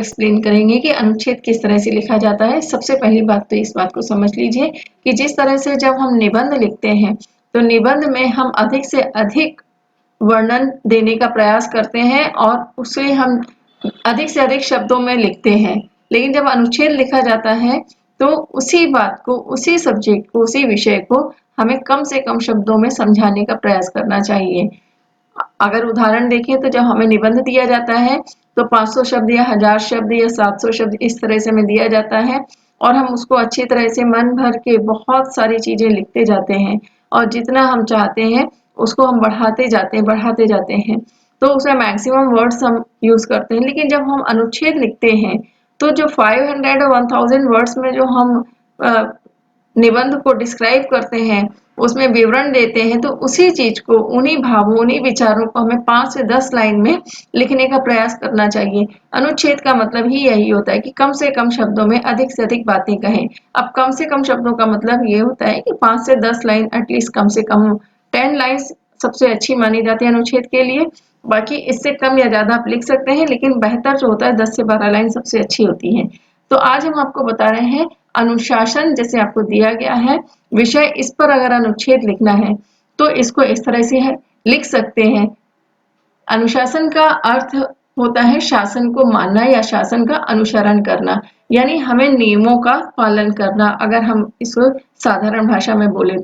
Explain करेंगे कि अनुच्छेद किस तरह से लिखा जाता है। सबसे पहली बात तो इस बात को समझ लीजिए कि जिस तरह से जब हम निबंध लिखते हैं तो निबंध में हम अधिक से अधिक वर्णन देने का प्रयास करते हैं और उसे हम अधिक से अधिक शब्दों में लिखते हैं। लेकिन जब अनुच्छेद लिखा जाता है तो उसी बात को, उसी सब्जेक्ट को, उसी विषय को हमें कम से कम शब्दों में समझाने का प्रयास करना चाहिए। अगर उदाहरण देखें तो जब हमें निबंध दिया जाता है तो 500 शब्द या 1000 शब्द या 700 शब्द इस तरह से हमें दिया जाता है और हम उसको अच्छी तरह से मन भर के बहुत सारी चीजें लिखते जाते हैं और जितना हम चाहते हैं उसको हम बढ़ाते जाते हैं। तो उसमें मैक्सिमम वर्ड्स हम यूज करते हैं। लेकिन जब हम अनुच्छेद लिखते हैं तो जो 500 और 1000 वर्ड्स में जो हम निबंध को डिस्क्राइब करते हैं, उसमें विवरण देते हैं, तो उसी चीज को, उन्हीं भावों, उन्हीं विचारों को हमें 5 से 10 लाइन में लिखने का प्रयास करना चाहिए। अनुच्छेद का मतलब ही यही होता है कि कम से कम शब्दों में अधिक से अधिक बातें कहें। अब कम से कम शब्दों का मतलब ये होता है कि 5 से 10 लाइन, एटलीस्ट कम से कम 10 लाइन्स सबसे अच्छी मानी जाती है अनुच्छेद के लिए। बाकी इससे कम या ज्यादा आप लिख सकते हैं, लेकिन बेहतर जो होता है 10 से 12 लाइन सबसे अच्छी होती है। तो आज हम आपको बता रहे हैं अनुशासन, जैसे आपको दिया गया है विषय, इस पर अगर अनुच्छेद लिखना है तो इसको इस तरह से लिख सकते हैं। अनुशासन का अर्थ होता है शासन को मानना या शासन का अनुसरण करना, यानी हमें नियमों का पालन करना, अगर हम इसको साधारण भाषा में बोले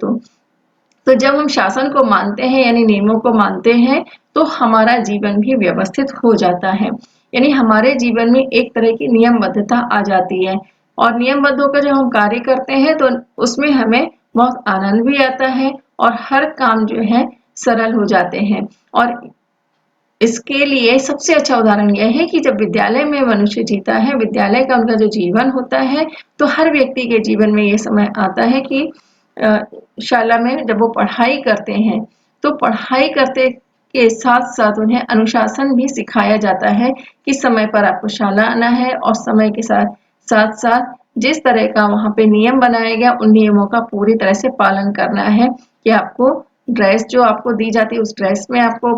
तो जब हम शासन को मानते हैं यानी नियमों को मानते हैं तो हमारा जीवन भी व्यवस्थित हो जाता है। यानी हमारे जीवन में एक तरह की नियमबद्धता आ जाती है और नियमबद्ध होकर जब हम कार्य करते हैं तो उसमें हमें बहुत आनंद भी आता है और हर काम जो है सरल हो जाते हैं। और इसके लिए सबसे अच्छा उदाहरण यह है कि जब विद्यालय में मनुष्य जीता है, विद्यालय का उनका जो जीवन होता है, तो हर व्यक्ति के जीवन में ये समय आता है कि शाला में जब वो पढ़ाई करते हैं तो पढ़ाई करते के साथ साथ उन्हें अनुशासन भी सिखाया जाता है कि समय पर आपको शाला आना है और समय के साथ साथ साथ जिस तरह का वहां पे नियम बनाया गया उन नियमों का पूरी तरह से पालन करना है कि आपको ड्रेस जो आपको दी जाती है उस ड्रेस में आपको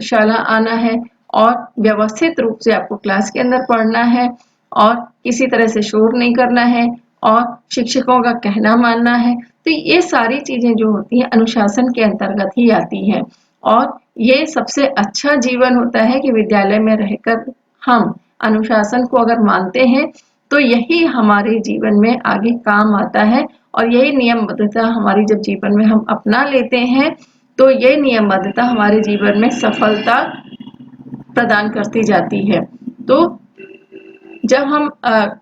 शाला आना है और व्यवस्थित रूप से आपको क्लास के अंदर पढ़ना है और किसी तरह से शोर नहीं करना है और शिक्षकों का कहना मानना है। तो ये सारी चीजें जो होती हैं अनुशासन के अंतर्गत ही आती हैं और ये सबसे अच्छा जीवन होता है कि विद्यालय में रहकर हम अनुशासन को अगर मानते हैं तो यही हमारे जीवन में आगे काम आता है और यही नियमबद्धता हमारी जब जीवन में हम अपना लेते हैं तो ये नियमबद्धता हमारे जीवन में सफलता प्रदान करती जाती है। तो जब हम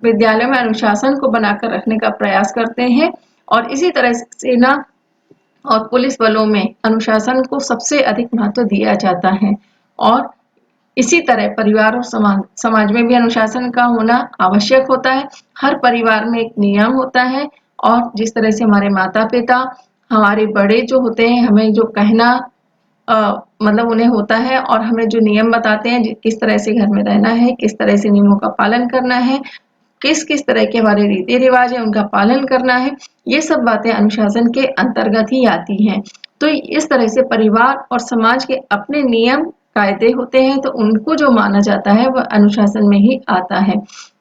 विद्यालय में अनुशासन को बनाकर रखने का प्रयास करते हैं और इसी तरह सेना और पुलिस बलों में अनुशासन को सबसे अधिक महत्व दिया जाता है और इसी तरह परिवार और समाज में भी अनुशासन का होना आवश्यक होता है। हर परिवार में एक नियम होता है और जिस तरह से हमारे माता पिता, हमारे बड़े जो होते हैं, हमें जो कहना मतलब उन्हें होता है और हमें जो नियम बताते हैं किस तरह से घर में रहना है, किस तरह से नियमों का पालन करना है, किस किस तरह के हमारे रीति रिवाज है उनका पालन करना है, ये सब बातें अनुशासन के अंतर्गत ही आती हैं। तो इस तरह से परिवार और समाज के अपने नियम कायदे होते हैं तो उनको जो माना जाता है वह अनुशासन में ही आता है।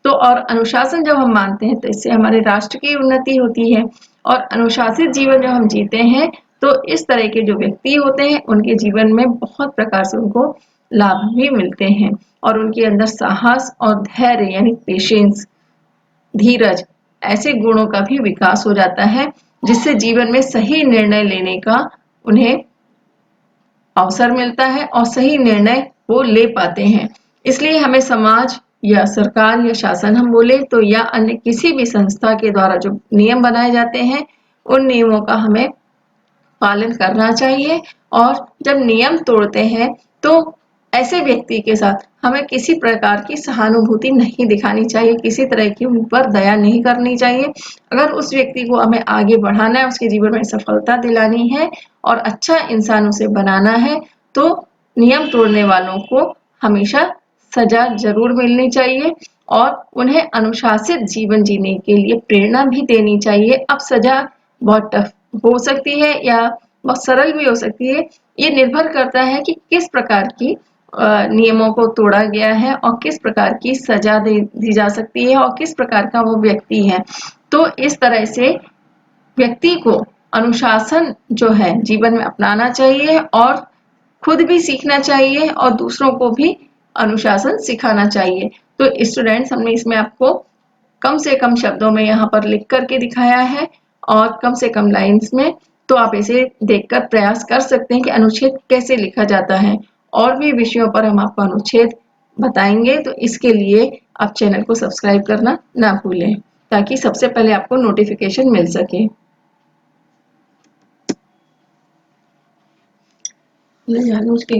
तो और अनुशासन जब हम मानते हैं तो इससे हमारे राष्ट्र की उन्नति होती है और अनुशासित जीवन जब हम जीते हैं तो इस तरह के जो व्यक्ति होते हैं उनके जीवन में बहुत प्रकार से उनको लाभ भी मिलते हैं और उनके अंदर साहस और धैर्य यानी पेशेंस, धीरज, ऐसे गुणों का भी विकास हो जाता है जिससे जीवन में सही निर्णय लेने का उन्हें अवसर मिलता है और सही निर्णय वो ले पाते हैं। इसलिए हमें समाज या सरकार या शासन हम बोले तो या अन्य किसी भी संस्था के द्वारा जो नियम बनाए जाते हैं उन नियमों का हमें पालन करना चाहिए और जब नियम तोड़ते हैं तो ऐसे व्यक्ति के साथ हमें किसी प्रकार की सहानुभूति नहीं दिखानी चाहिए, किसी तरह की उन पर दया नहीं करनी चाहिए। अगर उस व्यक्ति को हमें आगे बढ़ाना है, उसके जीवन में सफलता दिलानी है और अच्छा इंसान उसे बनाना है तो नियम तोड़ने वालों को हमेशा सजा जरूर मिलनी चाहिए और उन्हें अनुशासित जीवन जीने के लिए प्रेरणा भी देनी चाहिए। अब सजा बहुत टफ हो सकती है या बहुत सरल भी हो सकती है, ये निर्भर करता है कि किस प्रकार की नियमों को तोड़ा गया है और किस प्रकार की सजा दी जा सकती है और किस प्रकार का वो व्यक्ति है। तो इस तरह से व्यक्ति को अनुशासन जो है जीवन में अपनाना चाहिए और खुद भी सीखना चाहिए और दूसरों को भी अनुशासन सिखाना चाहिए। तो स्टूडेंट्स, हमने इसमें आपको कम से कम शब्दों में यहाँ पर लिख करके दिखाया है और कम से कम लाइंस में। तो आप इसे देखकर प्रयास कर सकते हैं कि अनुच्छेद कैसे लिखा जाता है। और भी विषयों पर हम आपको अनुच्छेद बताएंगे, तो इसके लिए आप चैनल को सब्सक्राइब करना ना भूलें ताकि सबसे पहले आपको नोटिफिकेशन मिल सके। जानबूझ के